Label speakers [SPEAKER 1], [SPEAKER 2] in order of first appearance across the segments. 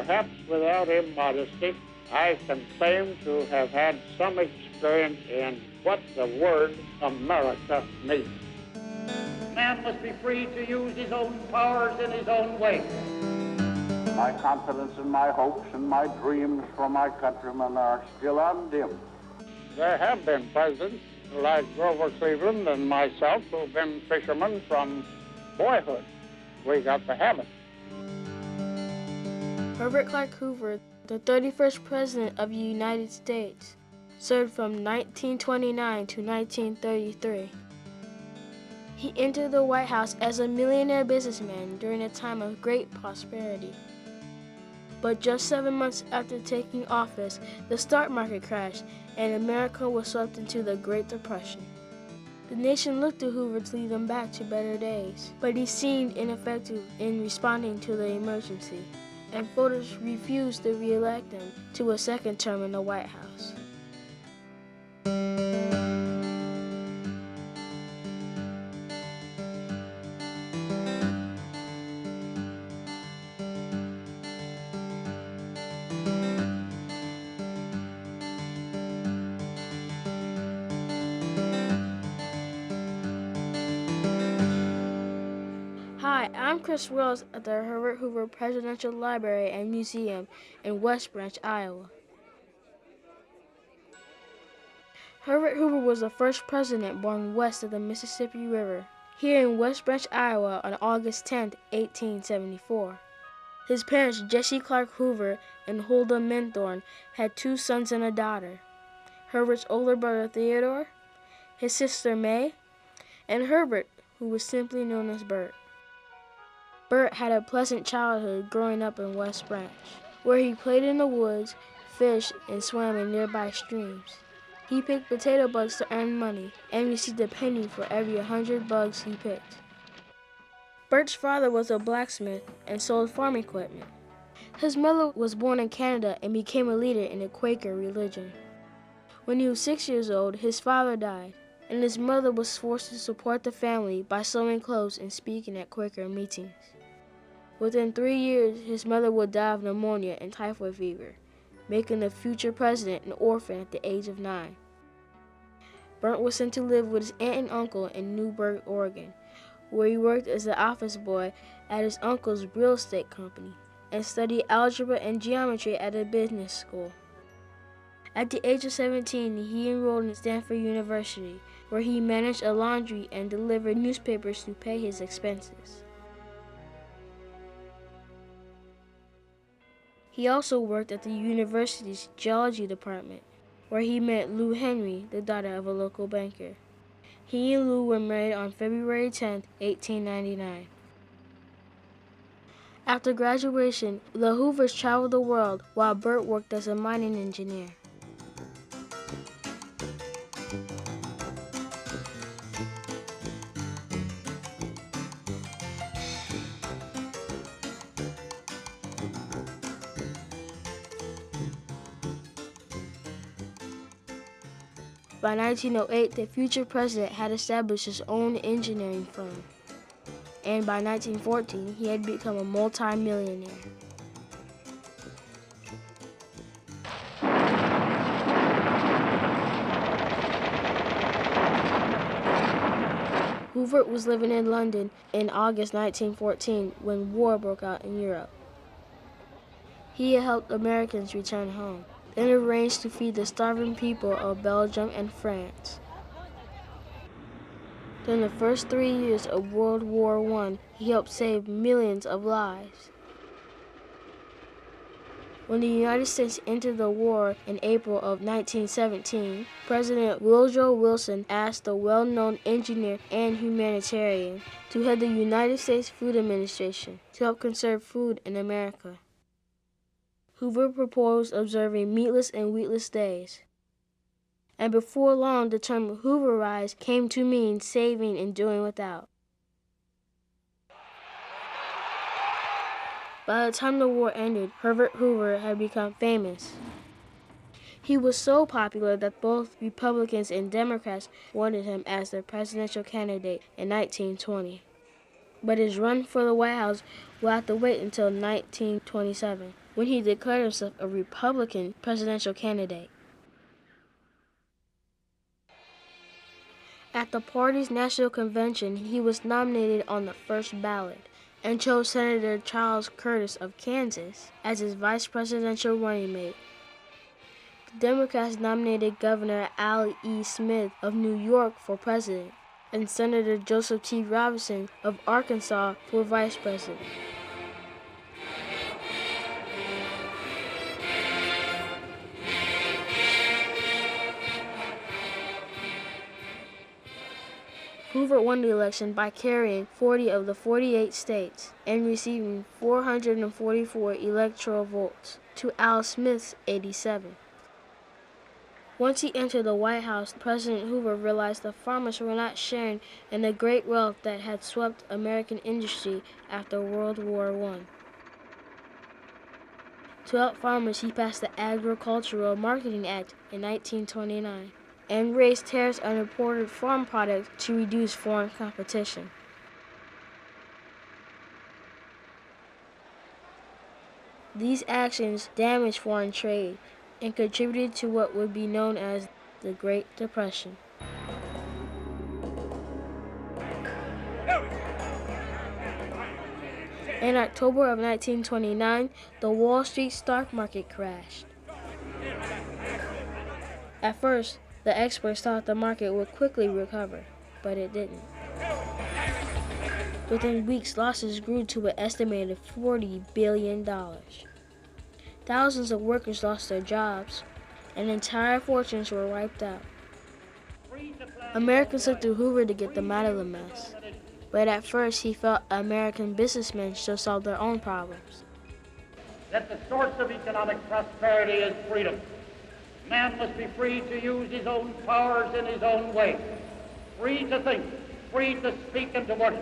[SPEAKER 1] perhaps without immodesty, I can claim to have had some experience in what the word America means. Man must be free to use his own powers in his own way. My confidence and my hopes and my dreams for my countrymen are still undimmed. There have been presidents like Grover Cleveland and myself who've been fishermen from boyhood. We got the habit.
[SPEAKER 2] Herbert Clark Hoover, the 31st President of the United States, served from 1929 to 1933. He entered the White House as a millionaire businessman during a time of great prosperity. But just 7 months after taking office, the stock market crashed and America was swept into the Great Depression. The nation looked to Hoover to lead them back to better days, but he seemed ineffective in responding to the emergency, and voters refused to re-elect him to a second term in the White House. Hi, I'm Chris Wells at the Herbert Hoover Presidential Library and Museum in West Branch, Iowa. Herbert Hoover was the first president born west of the Mississippi River, here in West Branch, Iowa on August 10, 1874. His parents, Jesse Clark Hoover and Huldah Minthorn, had 2 sons and a daughter. Herbert's older brother Theodore, his sister May, and Herbert, who was simply known as Bert. Bert had a pleasant childhood growing up in West Branch, where he played in the woods, fished, and swam in nearby streams. He picked potato bugs to earn money and received a penny for every 100 bugs he picked. Bert's father was a blacksmith and sold farm equipment. His mother was born in Canada and became a leader in the Quaker religion. When he was 6 years old, his father died, and his mother was forced to support the family by sewing clothes and speaking at Quaker meetings. Within 3 years, his mother would die of pneumonia and typhoid fever, making the future president an orphan at the age of 9. Bert was sent to live with his aunt and uncle in Newburgh, Oregon, where he worked as an office boy at his uncle's real estate company and studied algebra and geometry at a business school. At the age of 17, he enrolled in Stanford University, where he managed a laundry and delivered newspapers to pay his expenses. He also worked at the university's geology department, where he met Lou Henry, the daughter of a local banker. He and Lou were married on February 10, 1899. After graduation, the Hoovers traveled the world while Bert worked as a mining engineer. By 1908, the future president had established his own engineering firm, and by 1914, he had become a multi-millionaire. Hoover was living in London in August 1914 when war broke out in Europe. He had helped Americans return home, then arranged to feed the starving people of Belgium and France. During the first 3 years of World War I, he helped save millions of lives. When the United States entered the war in April of 1917, President Woodrow Wilson asked the well-known engineer and humanitarian to head the United States Food Administration to help conserve food in America. Hoover proposed observing meatless and wheatless days. And before long, the term Hooverize came to mean saving and doing without. By the time the war ended, Herbert Hoover had become famous. He was so popular that both Republicans and Democrats wanted him as their presidential candidate in 1920. But his run for the White House will have to wait until 1927. when he declared himself a Republican presidential candidate. At the party's national convention, he was nominated on the first ballot and chose Senator Charles Curtis of Kansas as his vice presidential running mate. The Democrats nominated Governor Al E. Smith of New York for president and Senator Joseph T. Robinson of Arkansas for vice president. Hoover won the election by carrying 40 of the 48 states and receiving 444 electoral votes to Al Smith's 87. Once he entered the White House, President Hoover realized the farmers were not sharing in the great wealth that had swept American industry after World War I. To help farmers, he passed the Agricultural Marketing Act in 1929 and raised tariffs on imported farm products to reduce foreign competition. These actions damaged foreign trade and contributed to what would be known as the Great Depression. In October of 1929, the Wall Street stock market crashed. At first, the experts thought the market would quickly recover, but it didn't. Within weeks, losses grew to an estimated $40 billion. Thousands of workers lost their jobs, and entire fortunes were wiped out. Americans looked to Hoover to get them out of the mess, but at first he felt American businessmen should solve their own problems.
[SPEAKER 1] That the source of economic prosperity is freedom. Man must be free to use his own powers in his own way, free to think, free to speak and to work,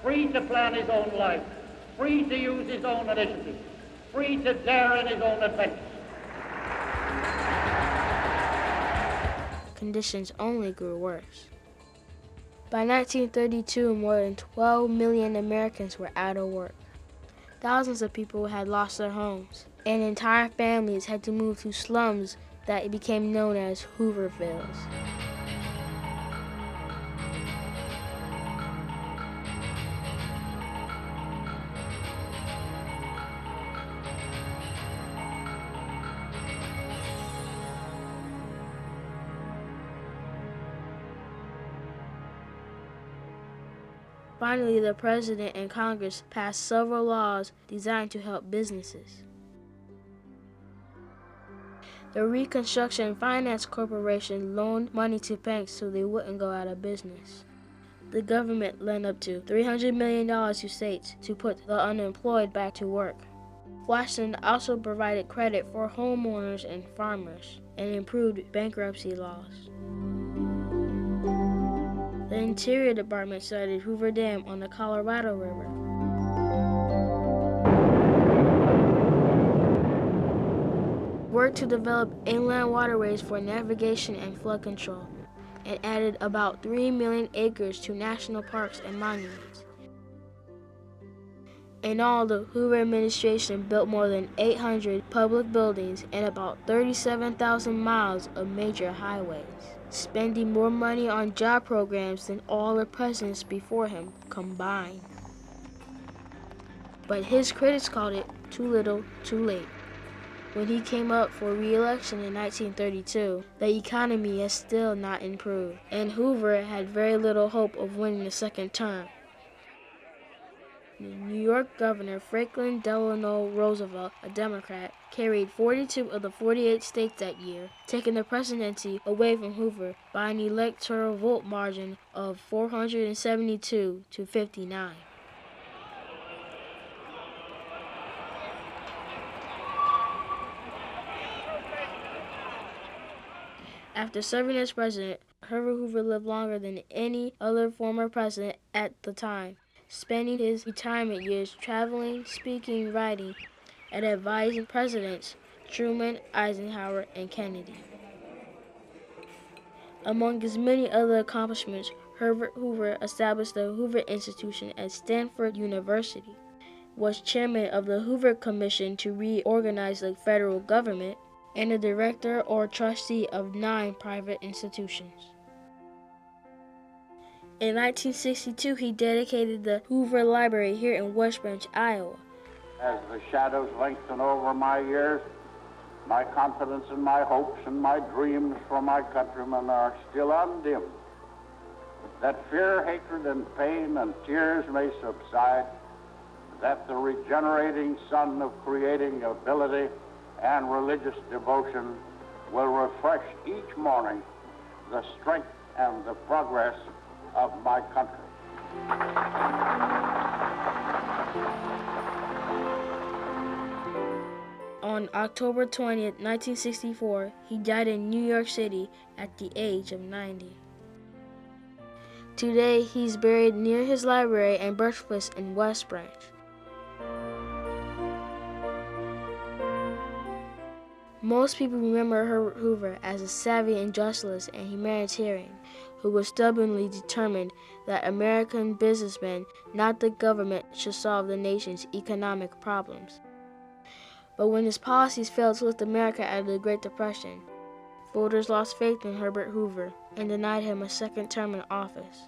[SPEAKER 1] free to plan his own life, free to use his own initiative, free to dare in his own adventures.
[SPEAKER 2] Conditions only grew worse. By 1932, more than 12 million Americans were out of work. Thousands of people had lost their homes, and entire families had to move to slums that became known as Hoovervilles. Finally, the President and Congress passed several laws designed to help businesses. The Reconstruction Finance Corporation loaned money to banks so they wouldn't go out of business. The government lent up to $300 million to states to put the unemployed back to work. Washington also provided credit for homeowners and farmers and improved bankruptcy laws. The Interior Department started Hoover Dam on the Colorado River. Worked to develop inland waterways for navigation and flood control, and added about 3 million acres to national parks and monuments. In all, the Hoover administration built more than 800 public buildings and about 37,000 miles of major highways, spending more money on job programs than all the presidents before him combined. But his critics called it too little, too late. When he came up for re-election in 1932, the economy has still not improved, and Hoover had very little hope of winning a second term. New York Governor Franklin Delano Roosevelt, a Democrat, carried 42 of the 48 states that year, taking the presidency away from Hoover by an electoral vote margin of 472 to 59. After serving as president, Herbert Hoover lived longer than any other former president at the time, spending his retirement years traveling, speaking, writing, and advising presidents Truman, Eisenhower, and Kennedy. Among his many other accomplishments, Herbert Hoover established the Hoover Institution at Stanford University was chairman of the Hoover Commission to reorganize the federal government, and a director or trustee of 9 private institutions. In 1962, he dedicated the Hoover Library here in West Branch, Iowa.
[SPEAKER 1] As the shadows lengthen over my years, my confidence and my hopes and my dreams for my countrymen are still undimmed. That fear, hatred, and pain and tears may subside, that the regenerating sun of creating ability and religious devotion will refresh each morning the strength and the progress of my country.
[SPEAKER 2] On October 20th, 1964, he died in New York City at the age of 90. Today, he's buried near his library and birthplace in West Branch. Most people remember Herbert Hoover as a savvy industrialist and humanitarian who was stubbornly determined that American businessmen, not the government, should solve the nation's economic problems. But when his policies failed to lift America out of the Great Depression, voters lost faith in Herbert Hoover and denied him a second term in office.